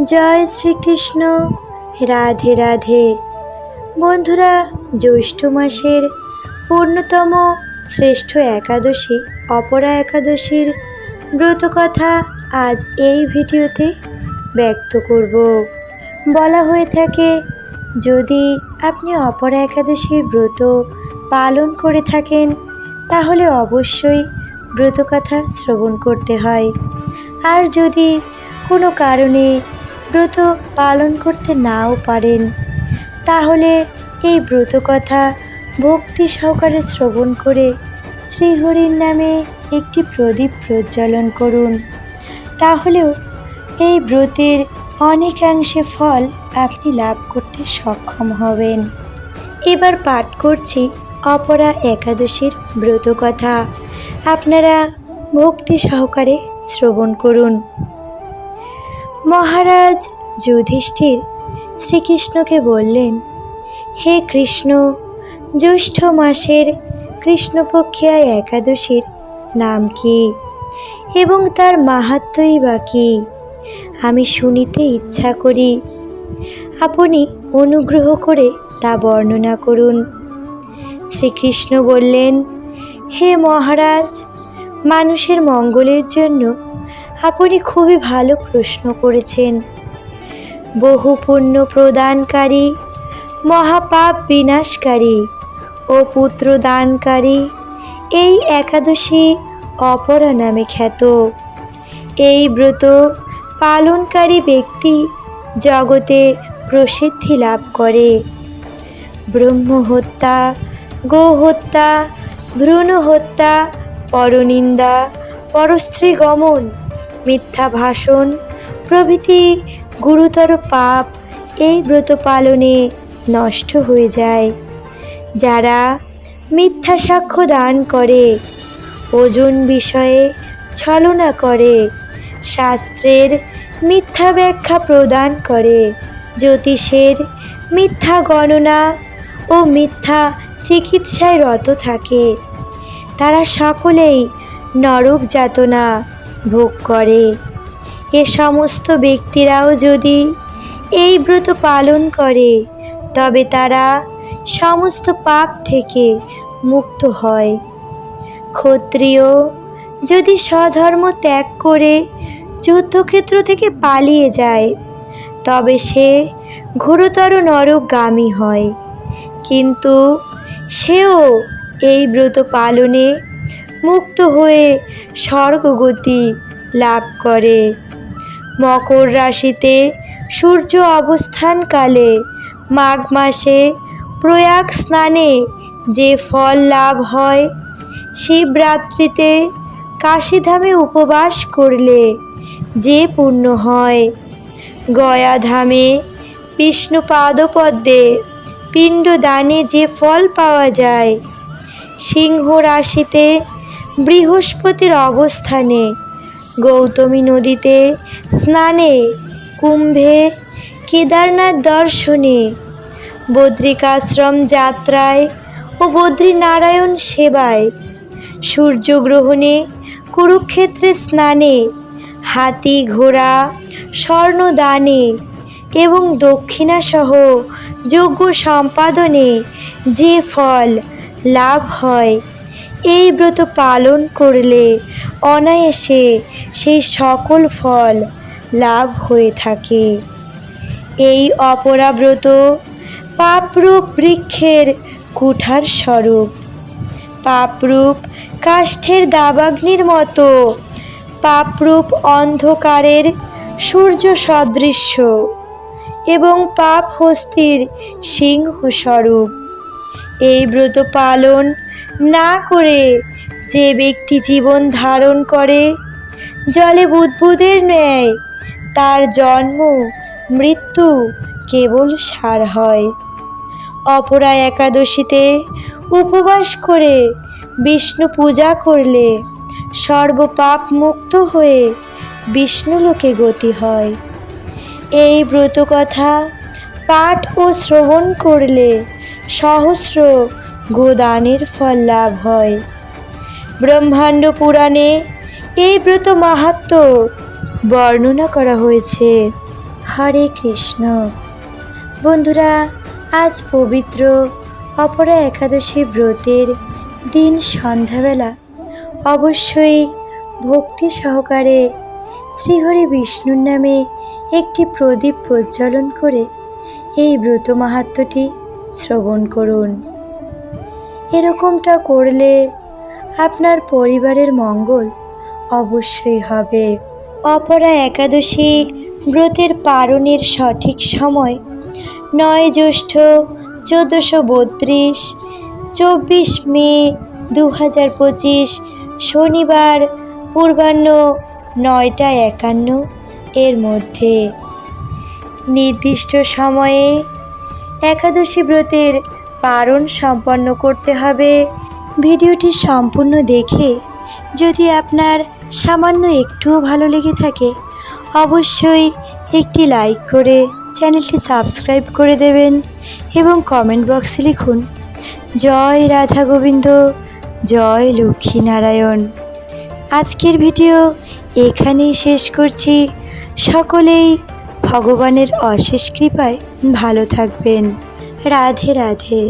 জয় শ্রীকৃষ্ণ। রাধে রাধে। বন্ধুরা, জ্যৈষ্ঠ মাসের পূর্ণতম শ্রেষ্ঠ একাদশী অপরা একাদশীর ব্রতকথা আজ এই ভিডিওতে ব্যক্ত করব। বলা হয়ে থাকে, যদি আপনি অপরা একাদশীর ব্রত পালন করে থাকেন তাহলে অবশ্যই ব্রতকথা শ্রবণ করতে হয়। আর যদি কোনো কারণে ব্রত পালন করতে নাও পারেন তাহলে এই ব্রতকথা ভক্তি সহকারে শ্রবণ করে শ্রীহরির নামে একটি প্রদীপ প্রজ্বলন করুন। তাহলেও এই ব্রতের অনেকাংশে ফল আপনি লাভ করতে সক্ষম হবেন। এবার পাঠ করছি অপরা একাদশীর ব্রতকথা। আপনারা ভক্তি সহকারে শ্রবণ করুন। মহারাজ যুধিষ্ঠির শ্রীকৃষ্ণকে বললেন, হে কৃষ্ণ, জ্যৈষ্ঠ মাসের কৃষ্ণপক্ষিয়া একাদশীর নাম কি এবং তার মাহাত্ম্যই বা কী? আমি শুনিতে ইচ্ছা করি। আপনি অনুগ্রহ করে তা বর্ণনা করুন। শ্রীকৃষ্ণ বললেন, হে মহারাজ, মানুষের মঙ্গলের জন্য আপনি খুবই ভালো প্রশ্ন করেছেন। বহু পুণ্য প্রদানকারী, মহাপাপ বিনাশকারী ও পুত্র দানকারী এই একাদশী অপরা নামে খ্যাত। এই ব্রত পালনকারী ব্যক্তি জগতে প্রসিদ্ধি লাভ করে। ব্রহ্মহত্যা, গোহত্যা, ভ্রূণ হত্যা, পরনিন্দা, পরস্ত্রী গমন, মিথ্যা ভাষণ প্রভৃতি গুরুতর পাপ এই ব্রত পালনে নষ্ট হয়ে যায়। যারা মিথ্যা সাক্ষ্য দান করে, ওজন বিষয়ে ছলনা করে, শাস্ত্রের মিথ্যা ব্যাখ্যা প্রদান করে, জ্যোতিষের মিথ্যা গণনা ও মিথ্যা চিকিৎসায় রত থাকে, তারা সকলেই নরক যাতনা ভোগ করে। এ সমস্ত ব্যক্তিরাও যদি এই ব্রত পালন করে তবে তারা সমস্ত পাপ থেকে মুক্ত হয়। ক্ষত্রিয় যদি স্বধর্ম ত্যাগ করে যুদ্ধক্ষেত্র থেকে পালিয়ে যায় তবে সে ঘোরতর নরকগামী হয়, কিন্তু সেও এই ব্রত পালনে মুক্ত হয়ে স্বর্গগতি লাভ করে। মকর রাশিতে সূর্য অবস্থানকালে মাঘ মাসে প্রয়াগ স্নানে যে ফল লাভ হয়, শিবরাত্রিতে কাশীধামে উপবাস করলে যে পুণ্য হয়, গয়াধামে বিষ্ণু পাদপদ্মে পিণ্ডদানে যে ফল পাওয়া যায়, সিংহ রাশিতে বৃহস্পতির অবস্থানে গৌতমী নদীতে স্নানে, কুম্ভে কেদারনাথ দর্শনে, বদ্রিকাশ্রম যাত্রায় ও বদ্রীনারায়ণ সেবায়, সূর্যগ্রহণে কুরুক্ষেত্রে স্নানে, হাতি ঘোড়া স্বর্ণদানে এবং দক্ষিণাসহ যজ্ঞ সম্পাদনে যে ফল লাভ হয়, এই ব্রত পালন করলে অনায়াসে সেই সকল ফল লাভ হয়ে থাকে। এই অপরা ব্রত পাপরূপ বৃক্ষের কুঠার স্বরূপ। পাপরূপ কাষ্ঠের দাবাগ্নির মতো, পাপরূপ অন্ধকারের সূর্য সদৃশ্য এবং পাপ হস্তির সিংহ স্বরূপ। এই ব্রত পালন না করে যে ব্যক্তি জীবন ধারণ করে জলে বুদ্বুদের ন্যায়, তার জন্ম মৃত্যু কেবল সার হয়। অপরা একাদশীতে উপবাস করে বিষ্ণু পূজা করলে সর্বপাপ মুক্ত হয়ে বিষ্ণুলোকে গতি হয়। এই ব্রতকথা পাঠ ও শ্রবণ করলে সহস্র গোদানের ফল লাভ হয়। ব্রহ্মাণ্ড পুরাণে এই ব্রত মাহাত্ম্য বর্ণনা করা হয়েছে। হরে কৃষ্ণ। বন্ধুরা, আজ পবিত্র অপরা একাদশী ব্রতের দিন সন্ধ্যাবেলা অবশ্যই ভক্তি সহকারে শ্রীহরি বিষ্ণুর নামে একটি প্রদীপ প্রজ্বলন করে এই ব্রত মাহাত্ম্যটি শ্রবণ করুন। এরকমটা করলে আপনার পরিবারের মঙ্গল অবশ্যই হবে। অপরা একাদশী ব্রতের পালনের সঠিক সময় 9 জ্যৈষ্ঠ 1432, 24 মে 2025 শনিবার পূর্বাহ্ন 9টা 51 এর মধ্যে। নির্দিষ্ট সময়ে একাদশী ব্রতের পালন সম্পন্ন করতে হবে। ভিডিওটি সম্পূর্ণ দেখে যদি আপনার সামান্য একটুও ভালো লেগে থাকে অবশ্যই একটি লাইক করে চ্যানেলটি সাবস্ক্রাইব করে দেবেন এবং কমেন্ট বক্সে লিখুন জয় রাধা গোবিন্দ, জয় লক্ষ্মীনারায়ণ। আজকের ভিডিও এখানেই শেষ করছি। সকলেই ভগবানের অশেষ কৃপায় ভালো থাকবেন। রাধে রাধে।